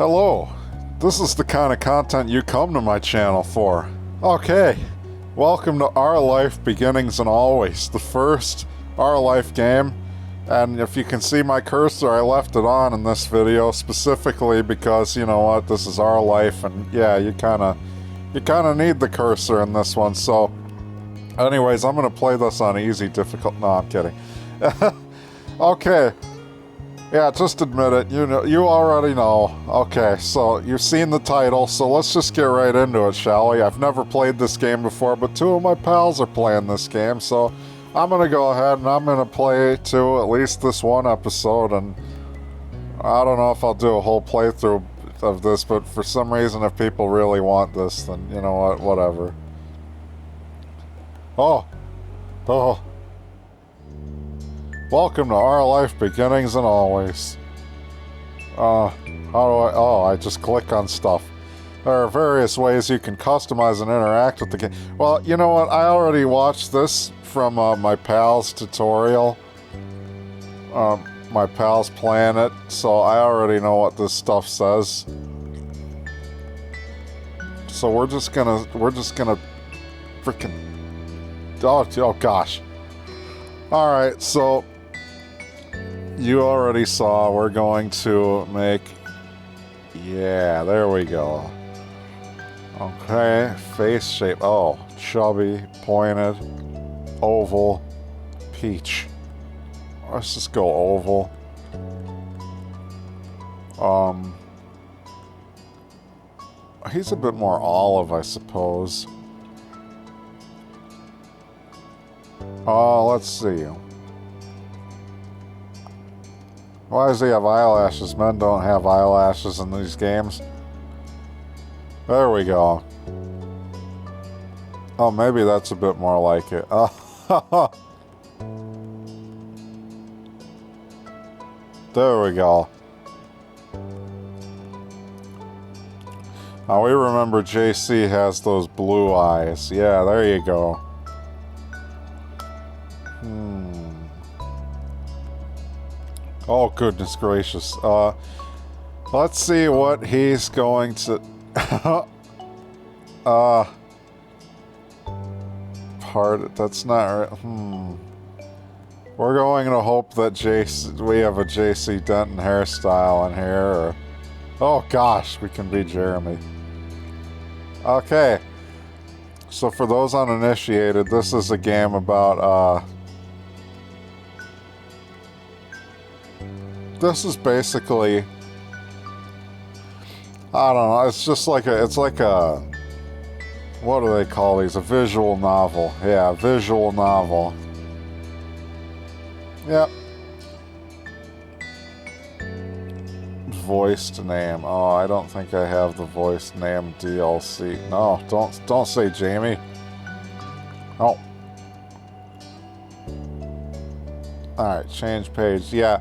Hello, this is the kind of content you come to my channel for. Okay, welcome to Our Life Beginnings and Always, the first Our Life game. And if you can see my cursor, I left it on in this video specifically because, you know what, this is Our Life, and yeah, you kinda need the cursor in this one. So anyways, I'm gonna play this on easy, difficult. No, I'm kidding. Okay. Yeah, just admit it. You already know. Okay, so you've seen the title, so let's just get right into it, shall we? I've never played this game before, but two of my pals are playing this game, so I'm gonna go ahead and I'm gonna play to at least this one episode, and I don't know if I'll do a whole playthrough of this, but for some reason, if people really want this, then you know what, whatever. Oh. Welcome to Our Life Beginnings and Always. How do I... Oh, I just click on stuff. There are various ways you can customize and interact with the game. Well, you know what? I already watched this from my pal's tutorial. My pal's playing it, so I already know what this stuff says. So we're just gonna freaking... Oh gosh. Alright, so... You already saw, we're going to make... Yeah, there we go. Okay, face shape. Oh, chubby, pointed, oval, peach. Let's just go oval. He's a bit more olive, I suppose. Let's see. Why does he have eyelashes? Men don't have eyelashes in these games. There we go. Oh, maybe that's a bit more like it. There we go. Now we remember JC has those blue eyes. Yeah, there you go. Oh, goodness gracious. Let's see what he's going to... That's not right. We're going to hope that we have a JC Denton hairstyle in here, or... Oh, gosh, we can be Jeremy. Okay. So for those uninitiated, this is a game about, this is basically, I don't know, it's just like it's like a, what do they call these? A visual novel. Yeah, visual novel. Yep. Voiced name. Oh, I don't think I have the voiced name DLC. No, don't say Jamie. Oh. Alright, change page. Yeah.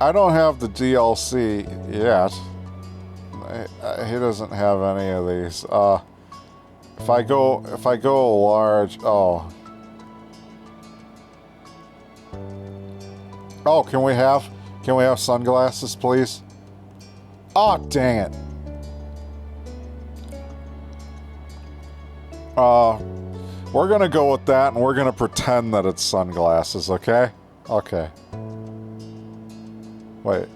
I don't have the DLC yet. He doesn't have any of these. If I go large, oh. Oh, can we have sunglasses, please? Oh, dang it. We're gonna go with that, and we're gonna pretend that it's sunglasses, okay? Okay. Wait.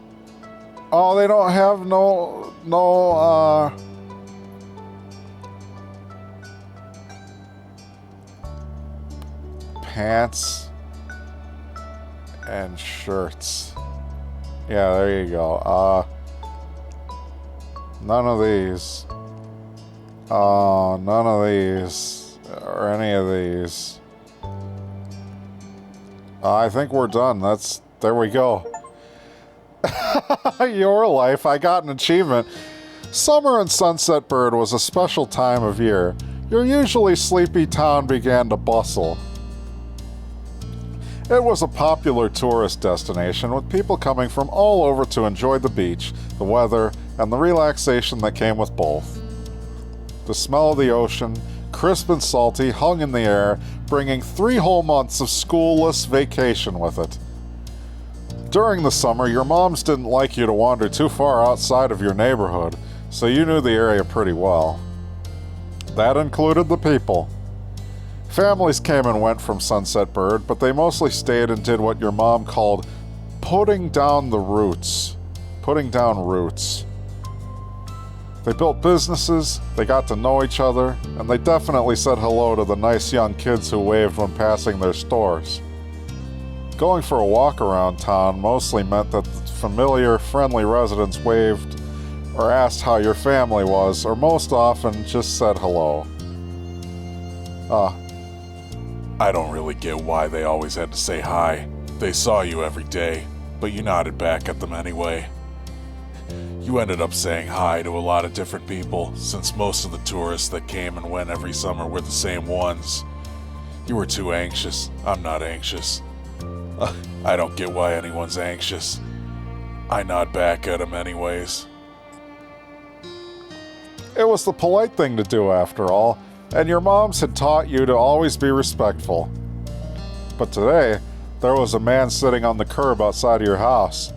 Oh, they don't have no, pants and shirts. Yeah, there you go. None of these. None of these. Or any of these. I think we're done. There we go. Your life. I got an achievement. Summer in Sunset Bird was a special time of year. Your usually sleepy town began to bustle. It was a popular tourist destination with people coming from all over to enjoy the beach, the weather, and the relaxation that came with both. The smell of the ocean, crisp and salty, hung in the air, bringing 3 whole months of schoolless vacation with it. During the summer, your moms didn't like you to wander too far outside of your neighborhood, so you knew the area pretty well. That included the people. Families came and went from Sunset Bird, but they mostly stayed and did what your mom called putting down the roots. Putting down roots. They built businesses, they got to know each other, and they definitely said hello to the nice young kids who waved when passing their stores. Going for a walk around town mostly meant that the familiar, friendly residents waved or asked how your family was, or most often just said hello. I don't really get why they always had to say hi. They saw you every day, but you nodded back at them anyway. You ended up saying hi to a lot of different people, since most of the tourists that came and went every summer were the same ones. You were too anxious. I'm not anxious. I don't get why anyone's anxious. I nod back at them anyways. It was the polite thing to do after all, and your moms had taught you to always be respectful. But today, there was a man sitting on the curb outside of your house.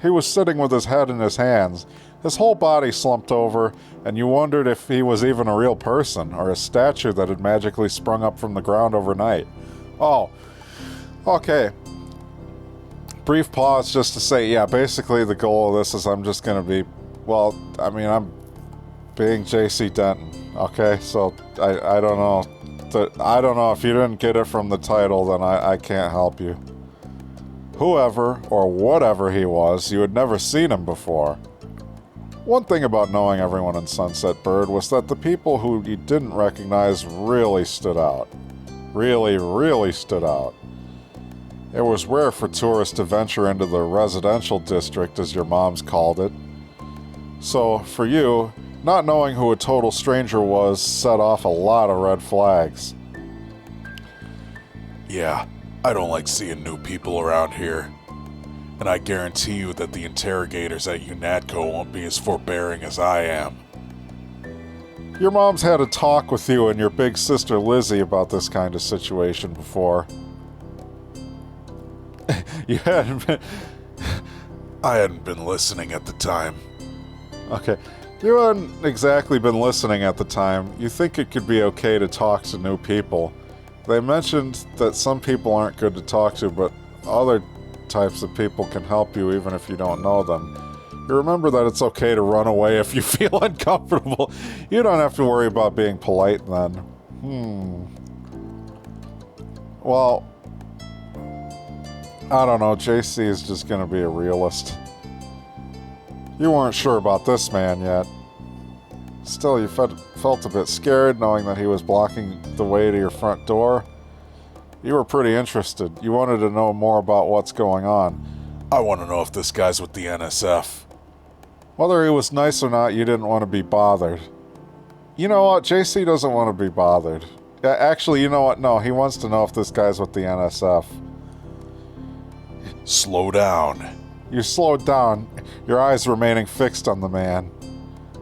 He was sitting with his head in his hands, his whole body slumped over, and you wondered if he was even a real person, or a statue that had magically sprung up from the ground overnight. Oh, okay. Brief pause just to say, yeah, basically the goal of this is I'm just going to be, I'm being JC Denton, okay? So I don't know. I don't know if you didn't get it from the title, then I can't help you. Whoever or whatever he was, you had never seen him before. One thing about knowing everyone in Sunset Bird was that the people who you didn't recognize really stood out. Really, really stood out. It was rare for tourists to venture into the residential district, as your moms called it. So, for you, not knowing who a total stranger was set off a lot of red flags. Yeah, I don't like seeing new people around here. And I guarantee you that the interrogators at UNATCO won't be as forbearing as I am. Your mom's had a talk with you and your big sister Lizzie about this kind of situation before. You hadn't been... I hadn't been listening at the time. Okay. You hadn't exactly been listening at the time. You think it could be okay to talk to new people. They mentioned that some people aren't good to talk to, but other types of people can help you even if you don't know them. You remember that it's okay to run away if you feel uncomfortable. You don't have to worry about being polite then. Well, I don't know. JC is just going to be a realist. You weren't sure about this man yet. Still, you felt a bit scared knowing that he was blocking the way to your front door. You were pretty interested. You wanted to know more about what's going on. I want to know if this guy's with the NSF. Whether he was nice or not, you didn't want to be bothered. You know what? JC doesn't want to be bothered. Actually, you know what? No, he wants to know if this guy's with the NSF. Slow down. You slowed down, your eyes remaining fixed on the man.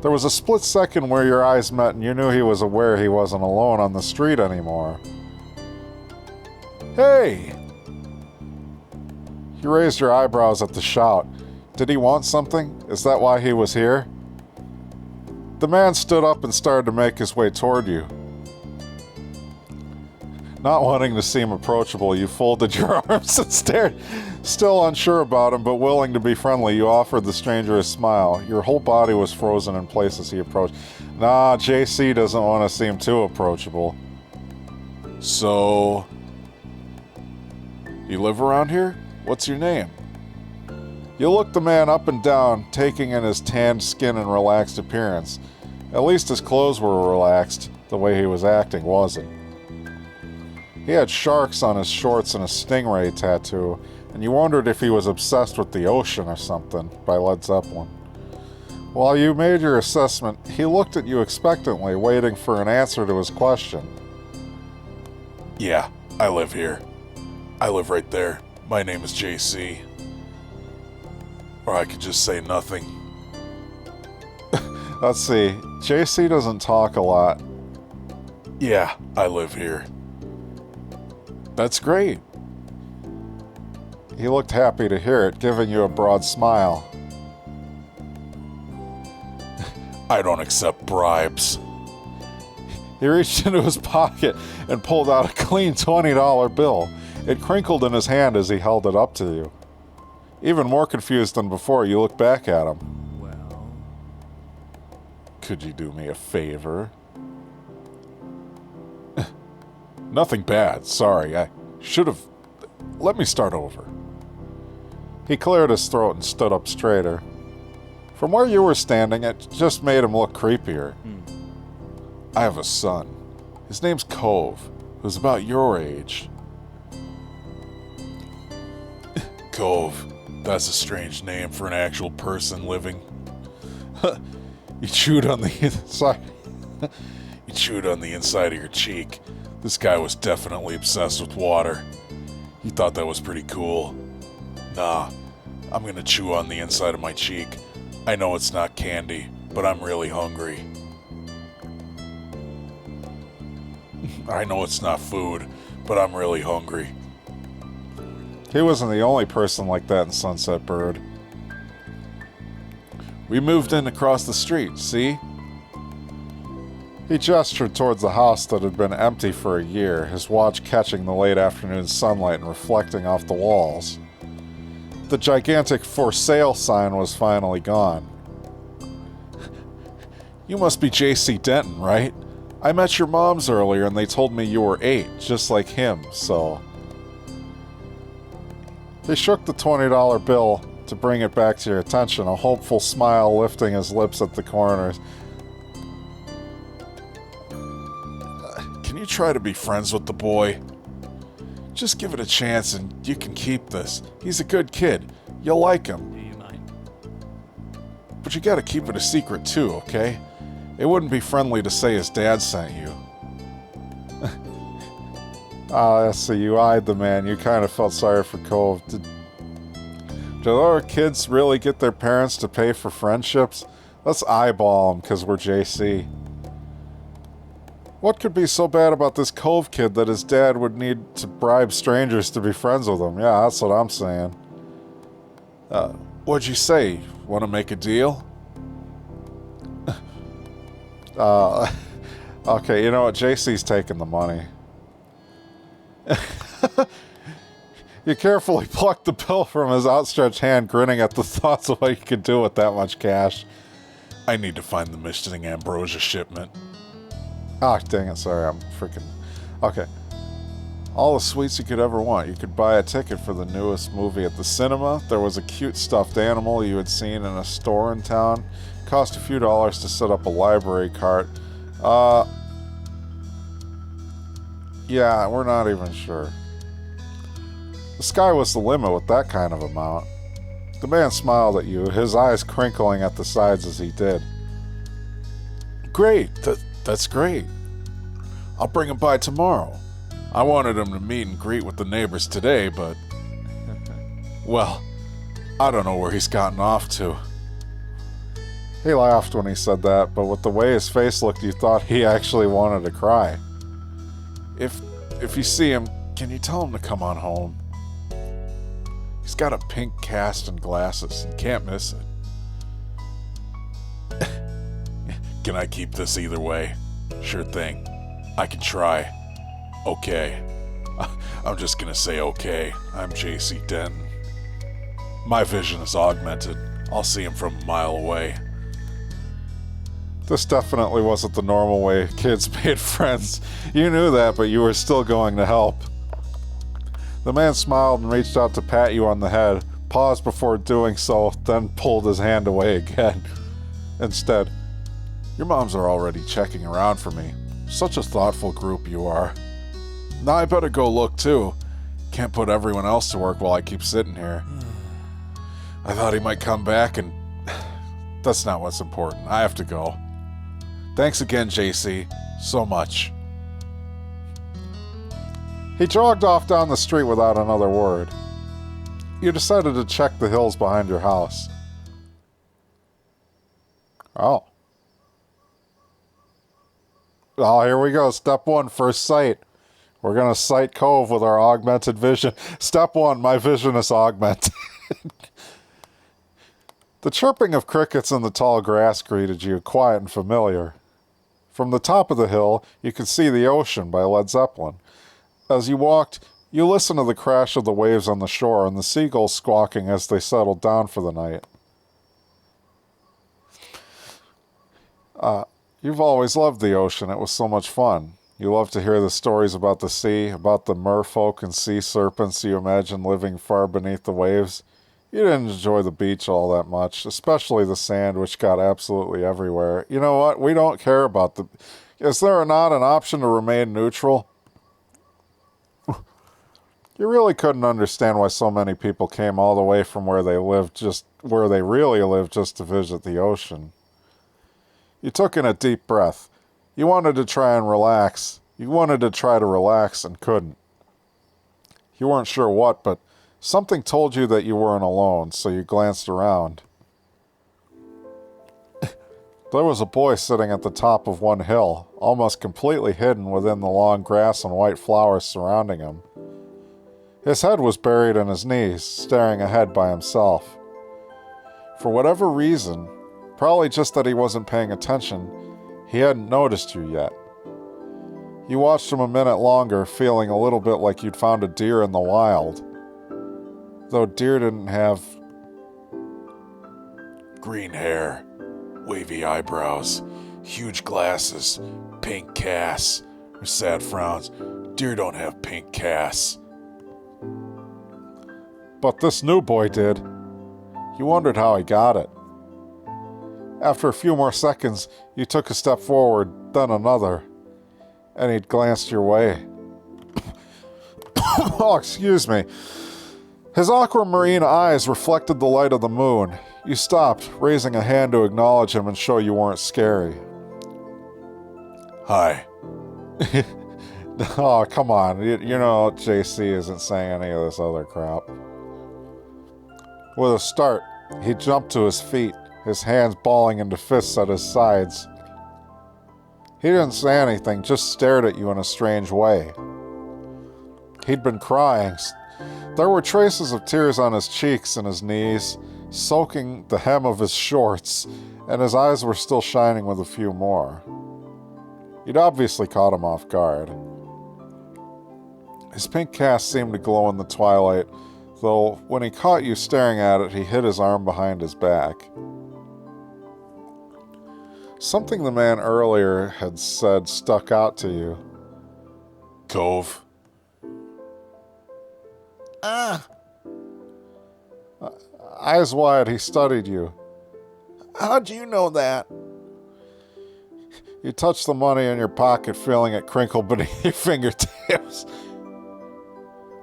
There was a split second where your eyes met and you knew he was aware he wasn't alone on the street anymore. Hey! You raised your eyebrows at the shout. Did he want something? Is that why he was here? The man stood up and started to make his way toward you. Not wanting to seem approachable, you folded your arms and stared. Still unsure about him, but willing to be friendly, you offered the stranger a smile. Your whole body was frozen in place as he approached. Nah, JC doesn't want to seem too approachable. So... you live around here? What's your name? You looked the man up and down, taking in his tanned skin and relaxed appearance. At least his clothes were relaxed. The way he was acting wasn't. He had sharks on his shorts and a stingray tattoo, and you wondered if he was obsessed with the ocean or something, by Led Zeppelin. While you made your assessment, he looked at you expectantly, waiting for an answer to his question. Yeah, I live here. I live right there. My name is JC. Or I could just say nothing. Let's see. JC doesn't talk a lot. Yeah, I live here. That's great. He looked happy to hear it, giving you a broad smile. I don't accept bribes. He reached into his pocket and pulled out a clean $20 bill. It crinkled in his hand as he held it up to you. Even more confused than before, you looked back at him. Well, Could you do me a favor? Nothing bad, sorry. I should have... Let me start over. He cleared his throat and stood up straighter. From where you were standing, it just made him look creepier. I have a son. His name's Cove, who's about your age. Cove. That's a strange name for an actual person living. You chewed on the inside. You chewed on the inside of your cheek. This guy was definitely obsessed with water. He thought that was pretty cool. Nah, I'm gonna chew on the inside of my cheek. I know it's not candy, but I'm really hungry. I know it's not food, but I'm really hungry. He wasn't the only person like that in Sunset Bird. We moved in across the street, see? He gestured towards the house that had been empty for a year, his watch catching the late afternoon sunlight and reflecting off the walls. The gigantic for sale sign was finally gone. You must be JC Denton, right? I met your moms earlier and they told me you were 8, just like him, so... He shook the $20 bill to bring it back to your attention, a hopeful smile lifting his lips at the corners. Can you try to be friends with the boy? Just give it a chance and you can keep this. He's a good kid. You'll like him. do you mind? But you gotta keep it a secret too, okay? It wouldn't be friendly to say his dad sent you. So you eyed the man. You kind of felt sorry for Cove. Did other kids really get their parents to pay for friendships? Let's eyeball them because we're JC. What could be so bad about this Cove kid that his dad would need to bribe strangers to be friends with him? Yeah, that's what I'm saying. What'd you say? Want to make a deal? Okay, you know what? JC's taking the money. You carefully plucked the bill from his outstretched hand, grinning at the thoughts of what you could do with that much cash. I need to find the missing ambrosia shipment. Ah, dang it, sorry, I'm freaking... Okay. All the sweets you could ever want. You could buy a ticket for the newest movie at the cinema. There was a cute stuffed animal you had seen in a store in town. Cost a few dollars to set up a library cart. Yeah, we're not even sure. The sky was the limit with that kind of amount. The man smiled at you, his eyes crinkling at the sides as he did. Great, that's great. I'll bring him by tomorrow. I wanted him to meet and greet with the neighbors today, but... well, I don't know where he's gotten off to. He laughed when he said that, but with the way his face looked, you thought he actually wanted to cry. If you see him, can you tell him to come on home? He's got a pink cast and glasses, and can't miss it. Can I keep this either way? Sure thing. I can try. Okay. I'm just gonna say okay. I'm JC Denton. My vision is augmented. I'll see him from a mile away. This definitely wasn't the normal way kids made friends. You knew that, but you were still going to help. The man smiled and reached out to pat you on the head, paused before doing so, then pulled his hand away again. Instead, your moms are already checking around for me. Such a thoughtful group you are. Now I better go look too. Can't put everyone else to work while I keep sitting here. I thought he might come back and... that's not what's important. I have to go. Thanks again, JC. So much. He jogged off down the street without another word. You decided to check the hills behind your house. Oh. Oh, here we go. Step 1, first sight. We're going to sight Cove with our augmented vision. Step 1, my vision is augmented. The chirping of crickets in the tall grass greeted you, quiet and familiar. From the top of the hill, you could see The Ocean by Led Zeppelin. As you walked, you listened to the crash of the waves on the shore and the seagulls squawking as they settled down for the night. You've always loved the ocean. It was so much fun. You love to hear the stories about the sea, about the merfolk and sea serpents you imagine living far beneath the waves. You didn't enjoy the beach all that much, especially the sand, which got absolutely everywhere. You know what? We don't care about the... Is there not an option to remain neutral? You really couldn't understand why so many people came all the way from where they really lived just to visit the ocean. You took in a deep breath. You wanted to try and relax. You wanted to try to relax and couldn't. You weren't sure what, but something told you that you weren't alone, so you glanced around. There was a boy sitting at the top of one hill, almost completely hidden within the long grass and white flowers surrounding him. His head was buried in his knees, staring ahead by himself. For whatever reason, probably just that he wasn't paying attention, he hadn't noticed you yet. You watched him a minute longer, feeling a little bit like you'd found a deer in the wild. Though deer didn't have... Green hair, wavy eyebrows, huge glasses, pink casts, or sad frowns. Deer don't have pink casts. But this new boy did. You wondered how he got it. After a few more seconds, you took a step forward, then another, and he'd glanced your way. Oh, excuse me. His aquamarine eyes reflected the light of the moon. You stopped, raising a hand to acknowledge him and show you weren't scary. Hi. Oh, come on. You know JC isn't saying any of this other crap. With a start, he jumped to his feet, his hands balling into fists at his sides. He didn't say anything, just stared at you in a strange way. He'd been crying. There were traces of tears on his cheeks and his knees, soaking the hem of his shorts, and his eyes were still shining with a few more. You'd obviously caught him off guard. His pink cast seemed to glow in the twilight, though when he caught you staring at it, he hid his arm behind his back. Something the man earlier had said stuck out to you. Cove. Eyes wide, he studied you. How'd you know that? You touched the money in your pocket, feeling it crinkle beneath your fingertips.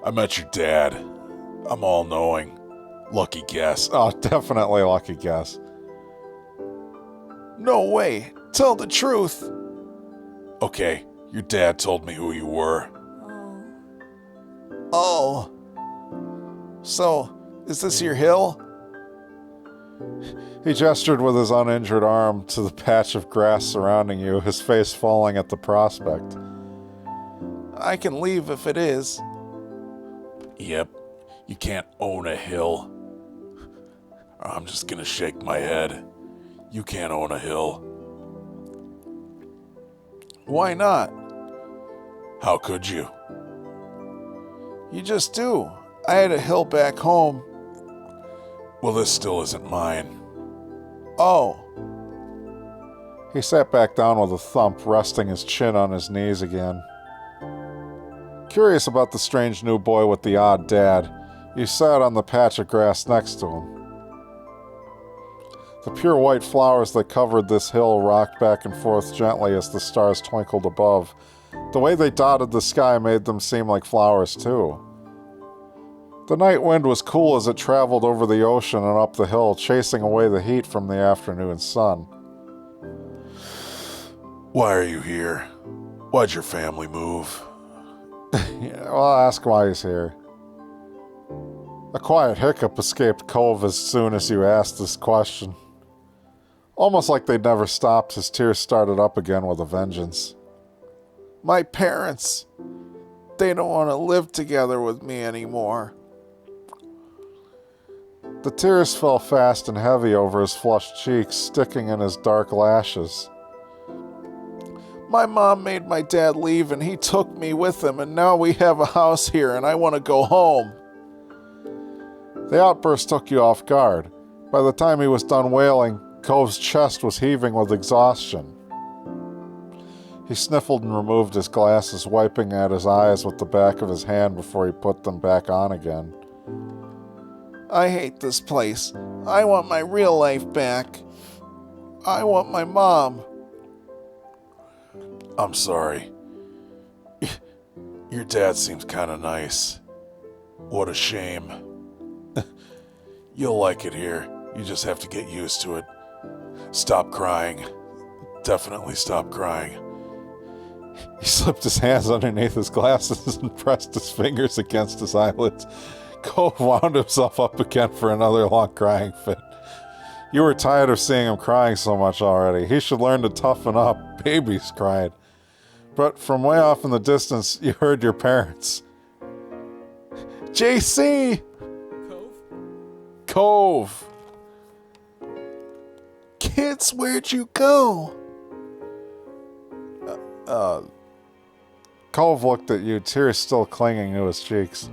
I met your dad. I'm all-knowing. Lucky guess. Oh, definitely lucky guess. No way. Tell the truth. Okay, your dad told me who you were. Oh. So, is this your hill? He gestured with his uninjured arm to the patch of grass surrounding you, his face falling at the prospect. I can leave if it is. Yep, you can't own a hill. I'm just gonna shake my head. You can't own a hill. Why not? How could you? You just do. I had a hill back home. Well, this still isn't mine. Oh. He sat back down with a thump, resting his chin on his knees again. Curious about the strange new boy with the odd dad, you sat on the patch of grass next to him. The pure white flowers that covered this hill rocked back and forth gently as the stars twinkled above. The way they dotted the sky made them seem like flowers, too. The night wind was cool as it traveled over the ocean and up the hill, chasing away the heat from the afternoon sun. Why are you here? Why'd your family move? Well, I'll ask why he's here. A quiet hiccup escaped Cove as soon as you asked this question. Almost like they'd never stopped, his tears started up again with a vengeance. My parents. They don't want to live together with me anymore. The tears fell fast and heavy over his flushed cheeks, sticking in his dark lashes. My mom made my dad leave and he took me with him, and now we have a house here and I want to go home. The outburst took you off guard. By the time he was done wailing, Cove's chest was heaving with exhaustion. He sniffled and removed his glasses, wiping at his eyes with the back of his hand before he put them back on again. I hate this place. I want my real life back. I want my mom. I'm sorry. Your dad seems kind of nice. What a shame. You'll like it here. You just have to get used to it. Stop crying. Definitely stop crying. He slipped his hands underneath his glasses and pressed his fingers against his eyelids. Cove wound himself up again for another long crying fit. You were tired of seeing him crying so much already. He should learn to toughen up. Babies cried. But from way off in the distance, you heard your parents. JC! Cove! Kids, where'd you go? Cove looked at you, tears still clinging to his cheeks.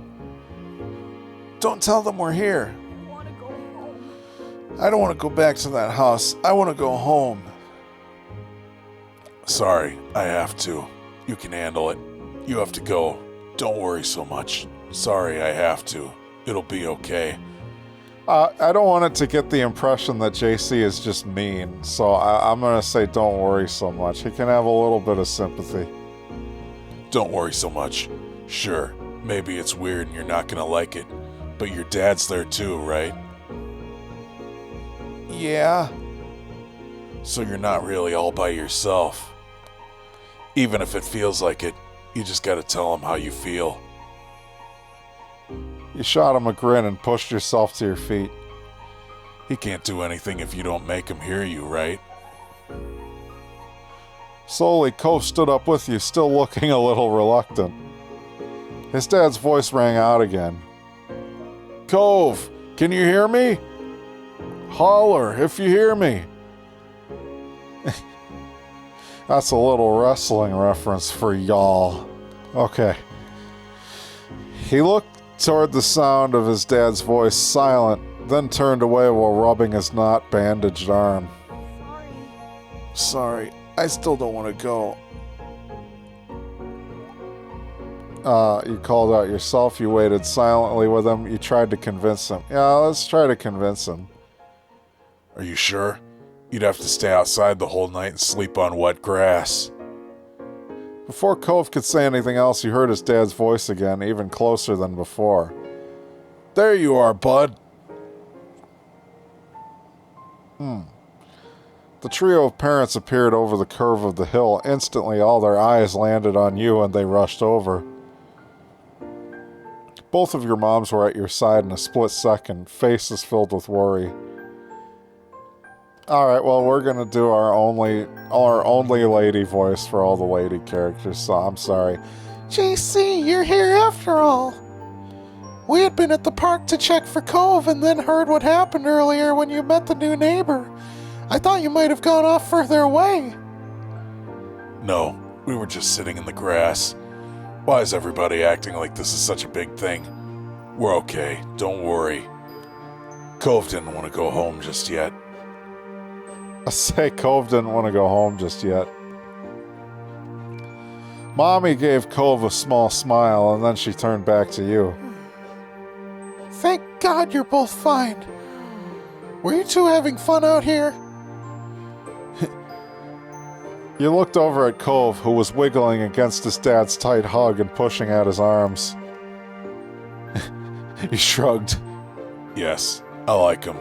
Don't tell them we're here. I don't want to go back to that house. I want to go home. Sorry, I have to. You can handle it. You have to go. Don't worry so much. Sorry, I have to. It'll be okay. I don't want it to get the impression that JC is just mean, so I'm going to say don't worry so much. He can have a little bit of sympathy. Don't worry so much. Sure, maybe it's weird and you're not gonna like it, but your dad's there too, right? Yeah. So you're not really all by yourself. Even if it feels like it, you just gotta tell him how you feel. You shot him a grin and pushed yourself to your feet. He can't do anything if you don't make him hear you, right? Slowly, Cove stood up with you, still looking a little reluctant. His dad's voice rang out again. Cove, can you hear me? Holler if you hear me. That's a little wrestling reference for y'all. Okay. He looked toward the sound of his dad's voice, silent, then turned away while rubbing his not bandaged arm. Sorry. I still don't want to go. You called out yourself. You waited silently with him. You tried to convince him. Yeah, let's try to convince him. Are you sure? You'd have to stay outside the whole night and sleep on wet grass. Before Cove could say anything else, you heard his dad's voice again, even closer than before. There you are, bud. The trio of parents appeared over the curve of the hill. Instantly, all their eyes landed on you and they rushed over. Both of your moms were at your side in a split second, faces filled with worry. Alright, well, we're gonna do our only lady voice for all the lady characters, so I'm sorry. JC, you're here after all. We had been at the park to check for Cove and then heard what happened earlier when you met the new neighbor. I thought you might have gone off further away. No, we were just sitting in the grass. Why is everybody acting like this is such a big thing? We're okay, don't worry. Cove didn't want to go home just yet. I say Cove didn't want to go home just yet. Mommy gave Cove a small smile and then she turned back to you. Thank God you're both fine. Were you two having fun out here? You looked over at Cove, who was wiggling against his dad's tight hug and pushing at his arms. He shrugged. Yes, I like him.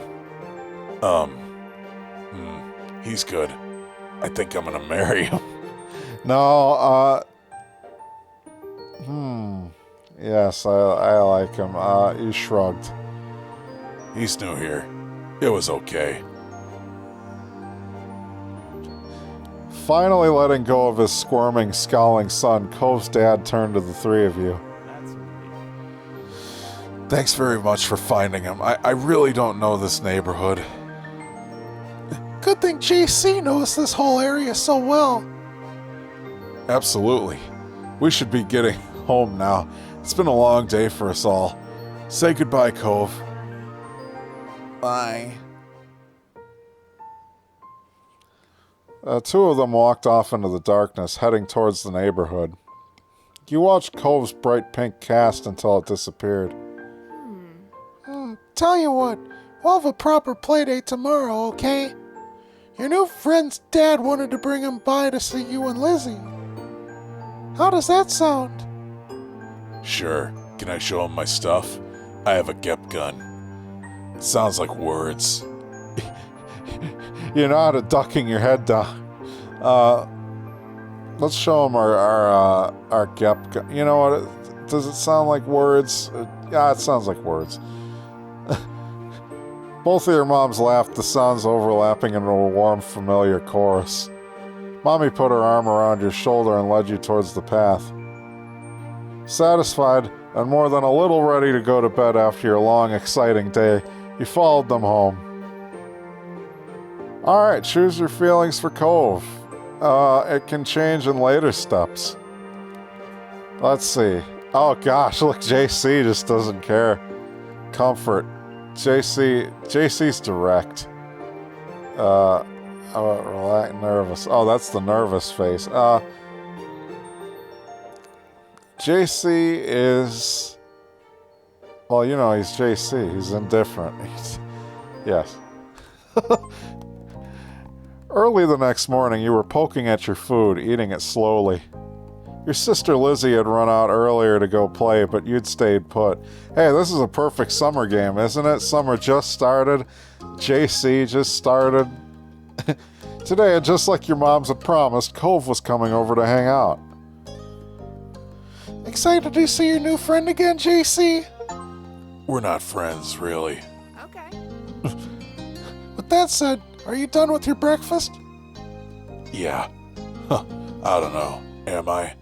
He's good. I think I'm gonna marry him. No, yes, I like him. You shrugged. He's new here. It was okay. Finally letting go of his squirming, scowling son, Cove's dad turned to the three of you. Thanks very much for finding him. I really don't know this neighborhood. Good thing JC knows this whole area so well. Absolutely. We should be getting home now. It's been a long day for us all. Say goodbye, Cove. Bye. Two of them walked off into the darkness, heading towards the neighborhood. You watched Cove's bright pink cast until it disappeared. Tell you what, we'll have a proper playdate tomorrow, okay? Your new friend's dad wanted to bring him by to see you and Lizzie. How does that sound? Sure. Can I show him my stuff? I have a Gep gun. It sounds like words. You nodded, ducking your head down. Let's show him our Gep gun. You know what? Does it sound like words? Yeah, it sounds like words. Both of your moms laughed, the sounds overlapping into a warm, familiar chorus. Mommy put her arm around your shoulder and led you towards the path. Satisfied and more than a little ready to go to bed after your long, exciting day, you followed them home. Alright, choose your feelings for Cove. It can change in later steps. Let's see. Oh gosh, look, JC just doesn't care. Comfort. JC's direct. Relax, nervous. Oh, that's the nervous face. JC is... Well, you know, he's JC. He's indifferent. Yes. Early the next morning, you were poking at your food, eating it slowly. Your sister Lizzie had run out earlier to go play, but you'd stayed put. Hey, this is a perfect summer game, isn't it? Summer just started. JC just started. Today, just like your moms had promised, Cove was coming over to hang out. Excited to see your new friend again, JC? We're not friends, really. Okay. With that said, are you done with your breakfast? Yeah. Huh. I don't know. Am I?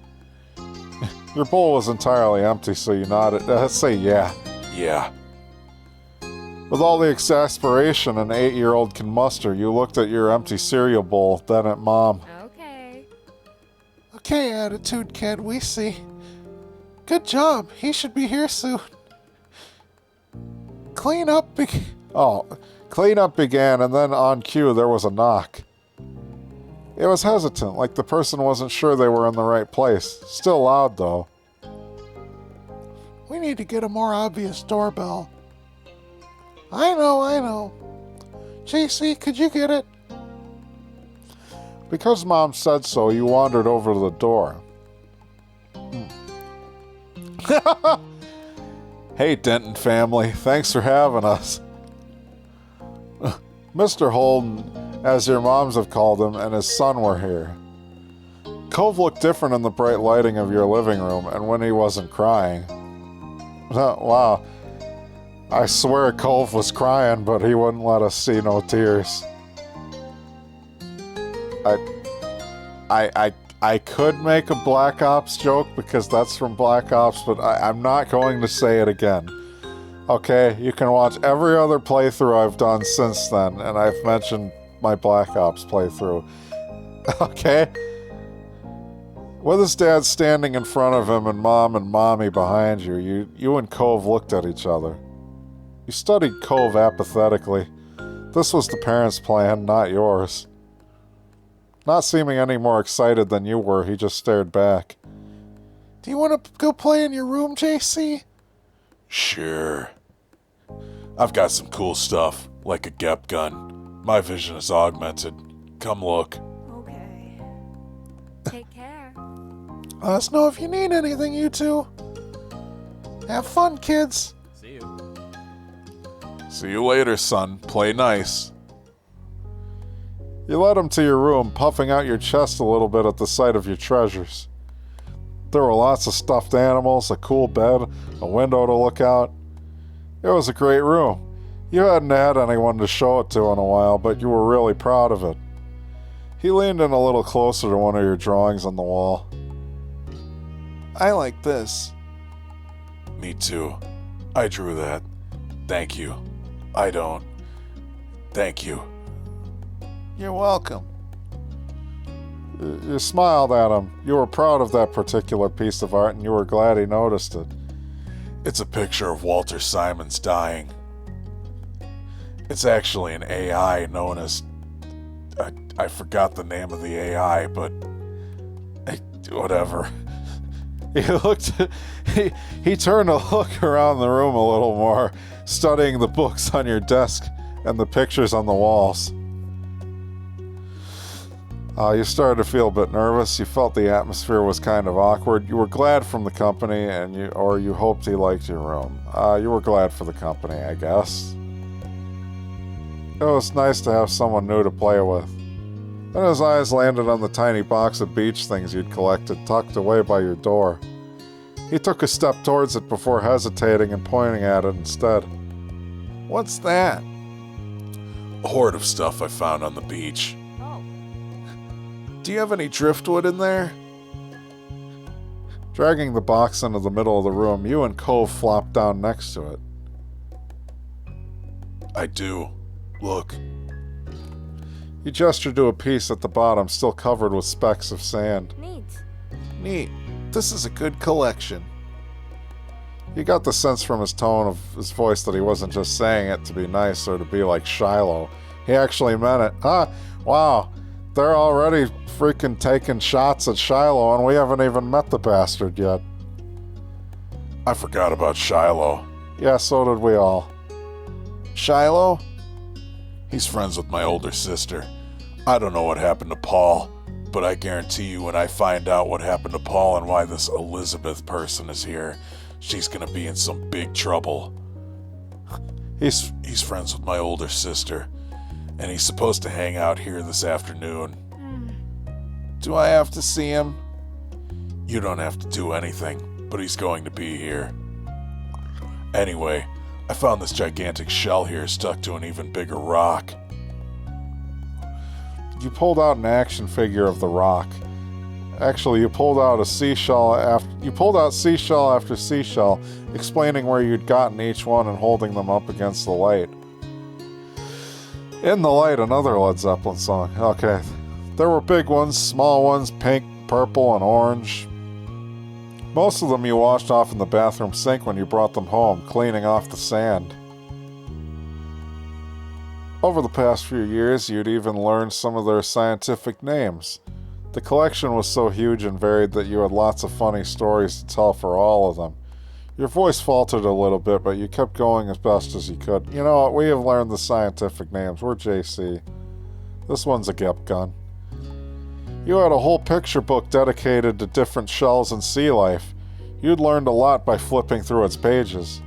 Your bowl was entirely empty, so you nodded. Let's say yeah. Yeah. With all the exasperation an 8-year-old can muster, you looked at your empty cereal bowl, then at Mom. Okay. Okay, attitude kid, we see. Good job. He should be here soon. Cleanup began, and then on cue there was a knock. It was hesitant, like the person wasn't sure they were in the right place. Still loud, though. We need to get a more obvious doorbell. I know. JC, could you get it? Because Mom said so, you wandered over to the door. Hey, Denton family. Thanks for having us. Mr. Holden, as your moms have called him, and his son were here. Cove looked different in the bright lighting of your living room, and when he wasn't crying. Wow. I swear Cove was crying, but he wouldn't let us see no tears. I could make a Black Ops joke because that's from Black Ops, but I'm not going to say it again. Okay, you can watch every other playthrough I've done since then, and I've mentioned my Black Ops playthrough. Okay? With his dad standing in front of him and Mom and Mommy behind you, you and Cove looked at each other. You studied Cove apathetically. This was the parents' plan, not yours. Not seeming any more excited than you were, he just stared back. Do you want to go play in your room, JC? Sure. I've got some cool stuff, like a Gep gun. My vision is augmented. Come look. Okay. Take care. Let us know if you need anything, you two. Have fun, kids. See you. See you later, son. Play nice. You led him to your room, puffing out your chest a little bit at the sight of your treasures. There were lots of stuffed animals, a cool bed, a window to look out. It was a great room. You hadn't had anyone to show it to in a while, but you were really proud of it. He leaned in a little closer to one of your drawings on the wall. I like this. Me too. I drew that. Thank you. I don't. Thank you. You're welcome. You smiled at him. You were proud of that particular piece of art and you were glad he noticed it. It's a picture of Walter Simons dying. It's actually an AI known as... I forgot the name of the AI, but... whatever. He turned to look around the room a little more, studying the books on your desk and the pictures on the walls. You started to feel a bit nervous. You felt the atmosphere was kind of awkward. You were glad from the company, or you hoped he liked your room. You were glad for the company, I guess. It was nice to have someone new to play with. Then his eyes landed on the tiny box of beach things you'd collected, tucked away by your door. He took a step towards it before hesitating and pointing at it instead. What's that? A hoard of stuff I found on the beach. Oh. Do you have any driftwood in there? Dragging the box into the middle of the room, you and Cove flopped down next to it. I do. Look. He gestured to a piece at the bottom, still covered with specks of sand. Neat. Neat. This is a good collection. You got the sense from his tone of his voice that he wasn't just saying it to be nice or to be like Shiloh. He actually meant it. Wow. They're already freaking taking shots at Shiloh and we haven't even met the bastard yet. I forgot about Shiloh. Yeah, so did we all. Shiloh? He's friends with my older sister. I don't know what happened to Paul, but I guarantee you when I find out what happened to Paul and why this Elizabeth person is here, she's gonna be in some big trouble. He's friends with my older sister, and he's supposed to hang out here this afternoon. Do I have to see him? You don't have to do anything, but he's going to be here. Anyway, I found this gigantic shell here stuck to an even bigger rock. You pulled out an action figure of the rock. Actually, you pulled out seashell after seashell, explaining where you'd gotten each one and holding them up against the light. In the Light, another Led Zeppelin song. Okay. There were big ones, small ones, pink, purple, and orange. Most of them you washed off in the bathroom sink when you brought them home, cleaning off the sand. Over the past few years, you'd even learned some of their scientific names. The collection was so huge and varied that you had lots of funny stories to tell for all of them. Your voice faltered a little bit, but you kept going as best as you could. You know what? We have learned the scientific names. We're JC. This one's a Gep gun. You had a whole picture book dedicated to different shells and sea life. You'd learned a lot by flipping through its pages.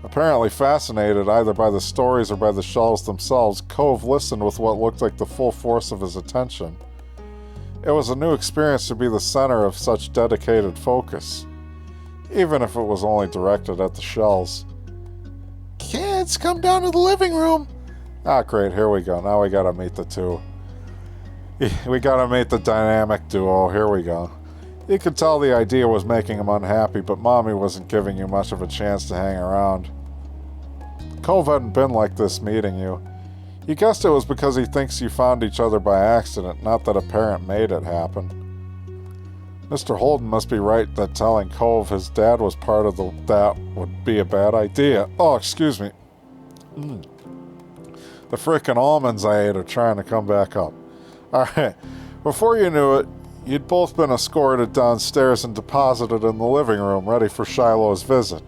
Apparently fascinated either by the stories or by the shells themselves, Cove listened with what looked like the full force of his attention. It was a new experience to be the center of such dedicated focus, even if it was only directed at the shells. Kids, come down to the living room. Ah, great, here we go. Now we gotta meet the two. We gotta meet the dynamic duo. Here we go. You could tell the idea was making him unhappy, but Mommy wasn't giving you much of a chance to hang around. Cove hadn't been like this meeting you. You guessed it was because he thinks you found each other by accident, not that a parent made it happen. Mr. Holden must be right that telling Cove his dad was part of that would be a bad idea. Oh, excuse me. The frickin' almonds I ate are trying to come back up. Alright, before you knew it, you'd both been escorted downstairs and deposited in the living room, ready for Shiloh's visit.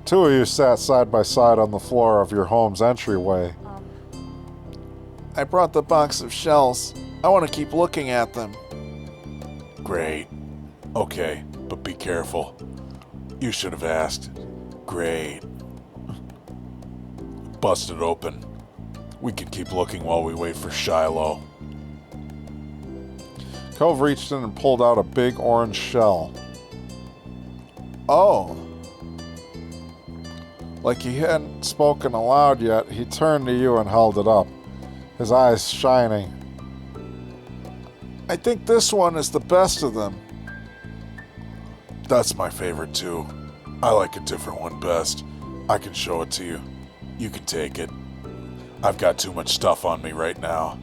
Two of you sat side by side on the floor of your home's entryway. I brought the box of shells. I want to keep looking at them. Great. Okay, but be careful. You should have asked. Great. Bust it open. We can keep looking while we wait for Shiloh. Cove reached in and pulled out a big orange shell. Oh. Like he hadn't spoken aloud yet, he turned to you and held it up, his eyes shining. I think this one is the best of them. That's my favorite too. I like a different one best. I can show it to you. You can take it. I've got too much stuff on me right now.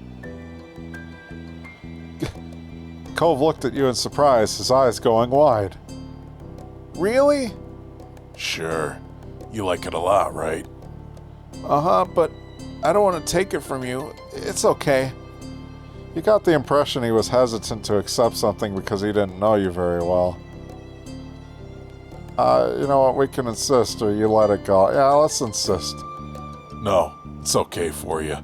Cove looked at you in surprise, his eyes going wide. Really? Sure. You like it a lot, right? Uh-huh, but I don't want to take it from you. It's okay. You got the impression he was hesitant to accept something because he didn't know you very well. You know what, we can insist or you let it go. Yeah, let's insist. No, it's okay for you.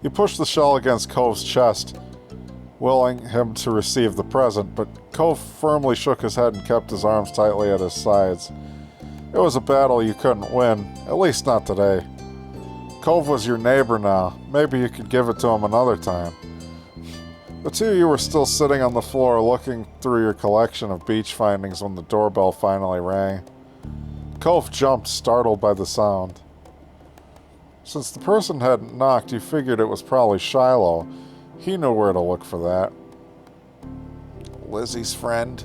You pushed the shell against Cove's chest, willing him to receive the present, but Cove firmly shook his head and kept his arms tightly at his sides. It was a battle you couldn't win, at least not today. Cove was your neighbor now. Maybe you could give it to him another time. The two of you were still sitting on the floor looking through your collection of beach findings when the doorbell finally rang. Cove jumped, startled by the sound. Since the person hadn't knocked, you figured it was probably Shiloh. He knew where to look for that. Lizzie's friend?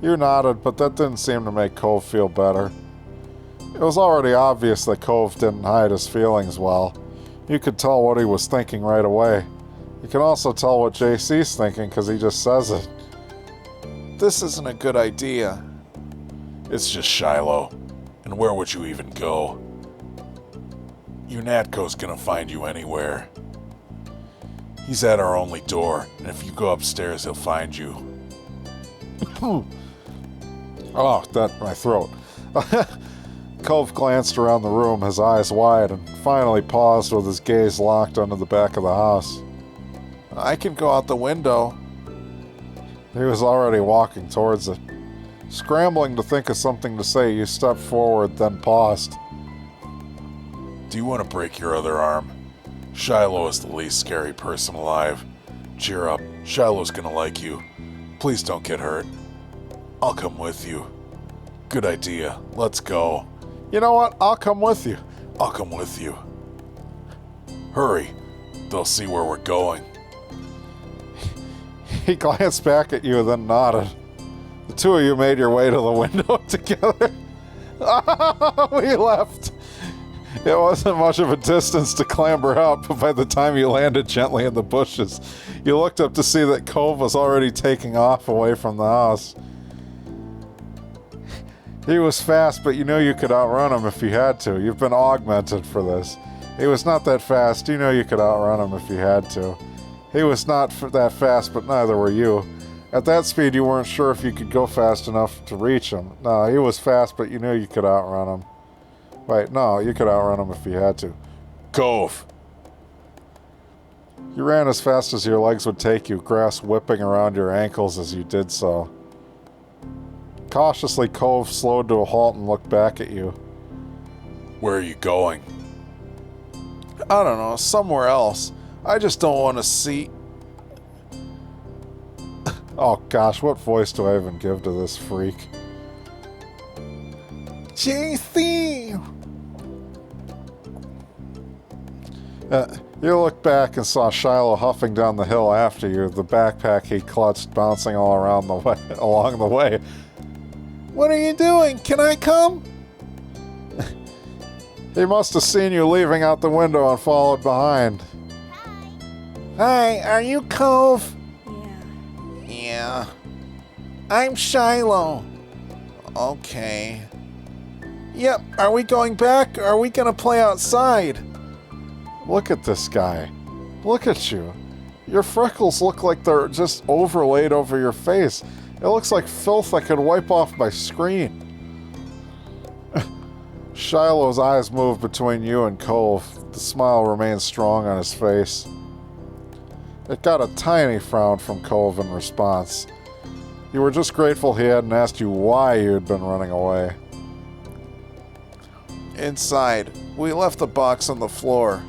You nodded, but that didn't seem to make Cove feel better. It was already obvious that Cove didn't hide his feelings well. You could tell what he was thinking right away. You can also tell what JC's thinking because he just says it. This isn't a good idea. It's just Shiloh. And where would you even go? Unatko's gonna find you anywhere. He's at our only door, and if you go upstairs, he'll find you. Oh, my throat. Cove glanced around the room, his eyes wide, and finally paused with his gaze locked onto the back of the house. I can go out the window. He was already walking towards it. Scrambling to think of something to say, you stepped forward, then paused. Do you want to break your other arm? Shiloh is the least scary person alive. Cheer up. Shiloh's gonna like you. Please don't get hurt. I'll come with you. Good idea. Let's go. You know what? I'll come with you. I'll come with you. Hurry. They'll see where we're going. He glanced back at you, then nodded. The two of you made your way to the window together. We left. It wasn't much of a distance to clamber out, but by the time you landed gently in the bushes, you looked up to see that Cove was already taking off away from the house. He was fast, but you knew you could outrun him if you had to. You've been augmented for this. He was not that fast. You know you could outrun him if you had to. He was not that fast, but neither were you. At that speed, you weren't sure if you could go fast enough to reach him. No, he was fast, but you knew you could outrun him. Wait, no, you could outrun him if you had to. Cove! You ran as fast as your legs would take you, grass whipping around your ankles as you did so. Cautiously, Cove slowed to a halt and looked back at you. Where are you going? I don't know, somewhere else. I just don't want to see... Oh gosh, what voice do I even give to this freak? JC! You looked back and saw Shiloh huffing down the hill after you, the backpack he clutched bouncing all around the way, along the way. What are you doing? Can I come? He must have seen you leaving out the window and followed behind. Hi, are you Cove? Yeah. Yeah. I'm Shiloh. Okay. Yep, are we going back or are we gonna play outside? Look at this guy. Look at you. Your freckles look like they're just overlaid over your face. It looks like filth I could wipe off my screen. Shiloh's eyes moved between you and Cove. The smile remained strong on his face. It got a tiny frown from Cove in response. You were just grateful he hadn't asked you why you had been running away. Inside. We left the box on the floor.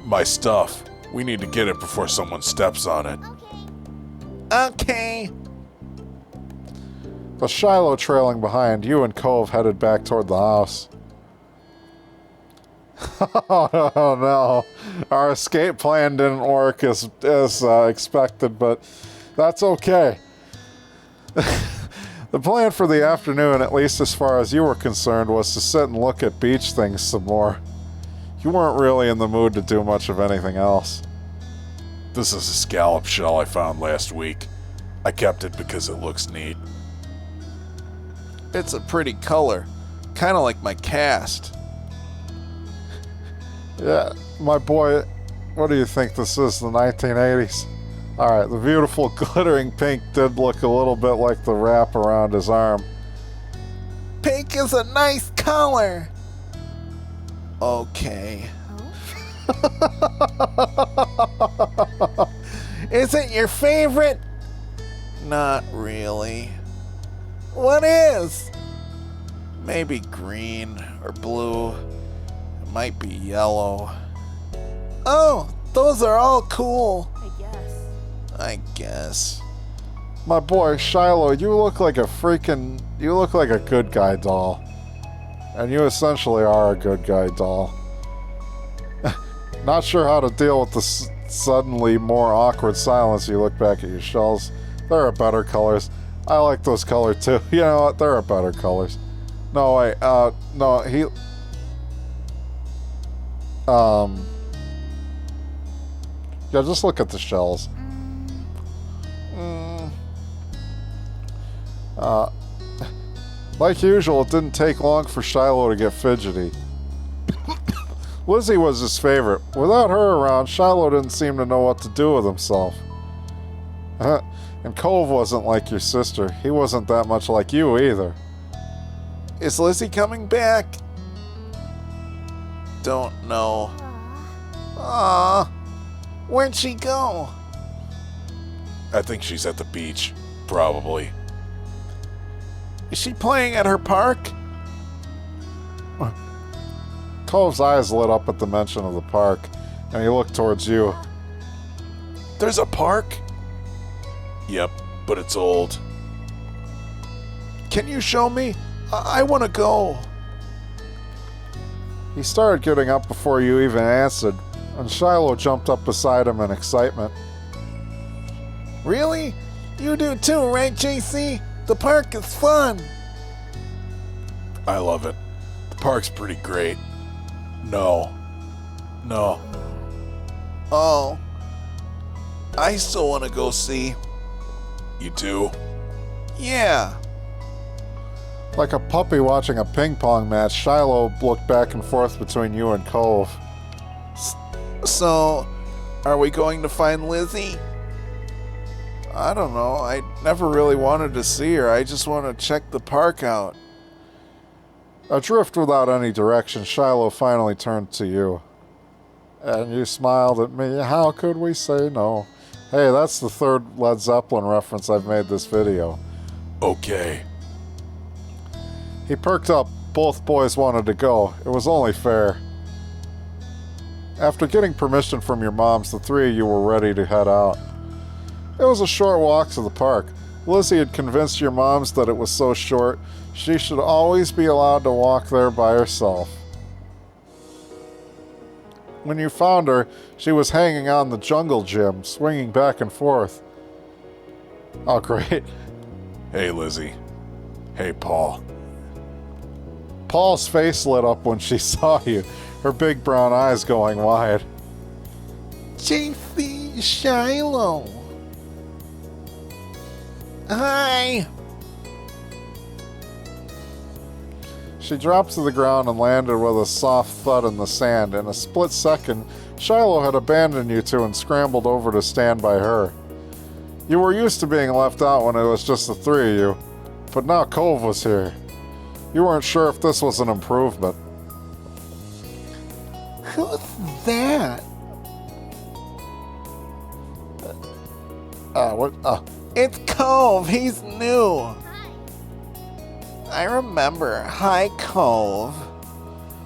My stuff. We need to get it before someone steps on it. Okay. The Shiloh trailing behind, you and Cove headed back toward the house. Oh no, our escape plan didn't work as expected, but that's okay. The plan for the afternoon, at least as far as you were concerned, was to sit and look at beach things some more. You weren't really in the mood to do much of anything else. This is a scallop shell I found last week. I kept it because it looks neat. It's a pretty color, kind of like my cast. Yeah, my boy, what do you think this is, the 1980s? Alright, the beautiful glittering pink did look a little bit like the wrap around his arm. Pink is a nice color. Okay. Is it your favorite? Not really. What is? Maybe green or blue. It might be yellow. Oh, those are all cool. I guess. My boy, Shiloh, you look like a good guy doll. And you essentially are a good guy doll. Not sure how to deal with the suddenly more awkward silence. You look back at your shells. There are better colors. I like those colors too. You know what? There are better colors. No, wait, no, he... Yeah, just look at the shells. Like usual, it didn't take long for Shiloh to get fidgety. Lizzie was his favorite. Without her around, Shiloh didn't seem to know what to do with himself. And Cove wasn't like your sister. He wasn't that much like you either. Is Lizzie coming back? Don't know. Aww. Where'd she go? I think she's at the beach. Probably. Is she playing at her park? Cove's eyes lit up at the mention of the park, and he looked towards you. There's a park? Yep, but it's old. Can you show me? I want to go. He started getting up before you even answered, and Shiloh jumped up beside him in excitement. Really? You do too, right, JC? The park is fun. I love it. The park's pretty great. No. Oh. I still want to go see. You do? Yeah. Like a puppy watching a ping pong match, Shiloh looked back and forth between you and Cove. So, are we going to find Lizzie? I don't know. I never really wanted to see her. I just want to check the park out. Adrift without any direction, Shiloh finally turned to you. And you smiled at me. How could we say no? Hey, that's the third Led Zeppelin reference I've made this video. Okay. He perked up. Both boys wanted to go. It was only fair. After getting permission from your moms, the three of you were ready to head out. It was a short walk to the park. Lizzie had convinced your moms that it was so short, she should always be allowed to walk there by herself. When you found her, she was hanging on the jungle gym, swinging back and forth. Oh, great. Hey, Lizzie. Hey, Paul. Paul's face lit up when she saw you, her big brown eyes going wide. JC Shiloh. Hi. She dropped to the ground and landed with a soft thud in the sand. In a split second, Shiloh had abandoned you two and scrambled over to stand by her. You were used to being left out when it was just the three of you, but now Cove was here. You weren't sure if this was an improvement. Who's that? What? It's Cove. He's new. I remember. Hi, Cove.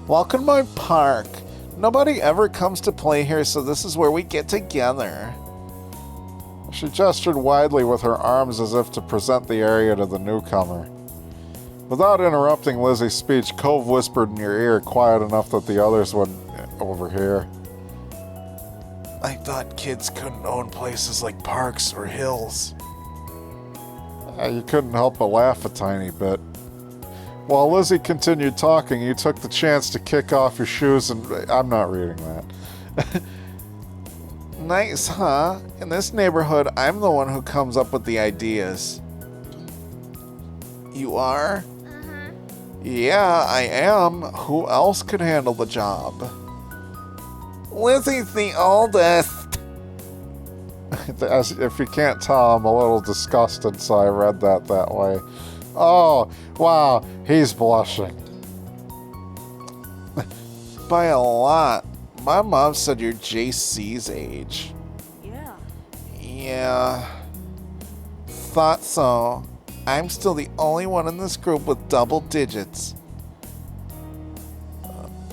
Welcome to my park. Nobody ever comes to play here, so this is where we get together. She gestured widely with her arms as if to present the area to the newcomer. Without interrupting Lizzie's speech, Cove whispered in your ear quiet enough that the others wouldn't overhear. I thought kids couldn't own places like parks or hills. You couldn't help but laugh a tiny bit. While Lizzie continued talking, you took the chance to kick off your shoes and... I'm not reading that. Nice, huh? In this neighborhood, I'm the one who comes up with the ideas. You are? Yeah, I am. Who else could handle the job? Lizzie's the oldest. As if you can't tell, I'm a little disgusted, so I read that way. Oh, wow, he's blushing. By a lot. My mom said you're JC's age. Yeah. Yeah. Thought so. I'm still the only one in this group with double digits.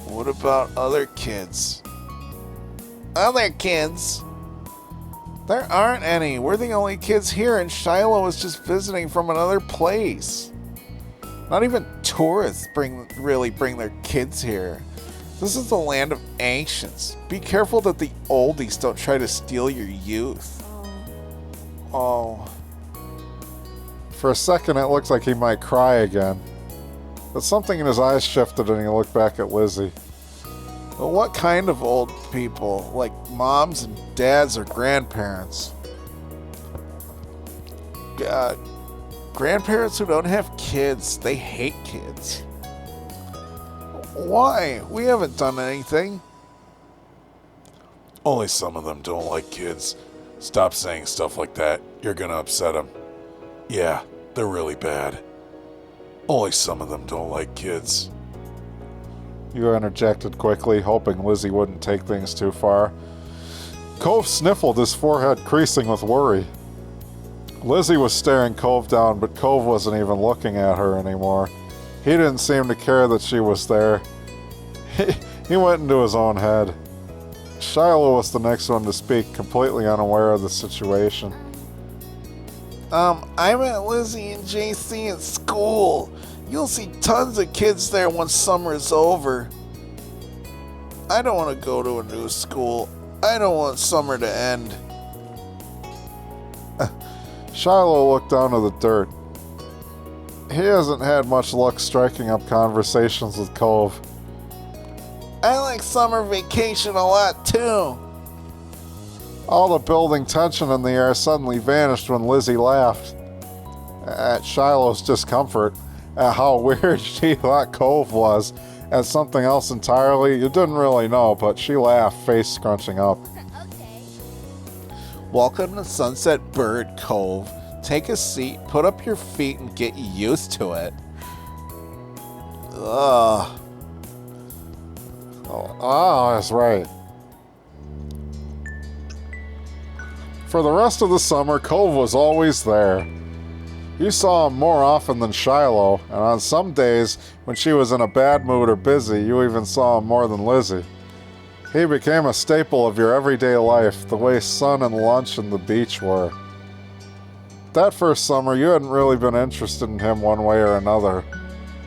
What about other kids? Other kids? There aren't any. We're the only kids here, and Shiloh is just visiting from another place. Not even tourists really bring their kids here. This is the land of ancients. Be careful that the oldies don't try to steal your youth. Oh. For a second, it looked like he might cry again. But something in his eyes shifted and he looked back at Lizzie. Well, what kind of old people? Like moms and dads or grandparents? Grandparents who don't have kids. They hate kids. Why? We haven't done anything. Only some of them don't like kids. Stop saying stuff like that. You're gonna upset them. Yeah, they're really bad. Only some of them don't like kids. You interjected quickly, hoping Lizzie wouldn't take things too far. Cove sniffled, his forehead creasing with worry. Lizzie was staring Cove down, but Cove wasn't even looking at her anymore. He didn't seem to care that she was there. He went into his own head. Shiloh was the next one to speak, completely unaware of the situation. I met Lizzie and JC at school. You'll see tons of kids there once summer is over. I don't want to go to a new school. I don't want summer to end. Shiloh looked down to the dirt. He hasn't had much luck striking up conversations with Cove. I like summer vacation a lot too. All the building tension in the air suddenly vanished when Lizzie laughed. At Shiloh's discomfort, at how weird she thought Cove was, at something else entirely, you didn't really know, but she laughed, face scrunching up. Okay. Welcome to Sunset Bird Cove. Take a seat, put up your feet, and get used to it. Ugh. Oh, that's right. For the rest of the summer, Cove was always there. You saw him more often than Shiloh, and on some days, when she was in a bad mood or busy, you even saw him more than Lizzie. He became a staple of your everyday life, the way sun and lunch and the beach were. That first summer, you hadn't really been interested in him one way or another.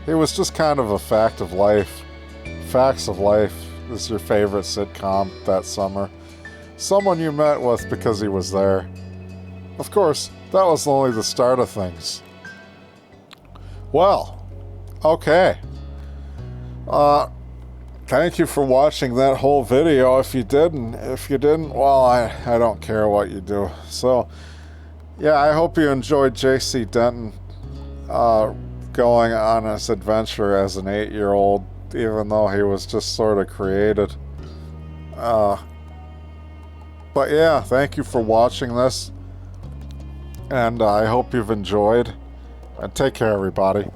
He was just kind of a fact of life. Facts of Life is your favorite sitcom that summer. Someone you met with because he was there. Of course, that was only the start of things. Well, okay. Thank you for watching that whole video. If you didn't, well, I don't care what you do. So, yeah, I hope you enjoyed JC Denton going on this adventure as an 8-year-old, even though he was just sort of created. But yeah, thank you for watching this, and I hope you've enjoyed, and take care, everybody.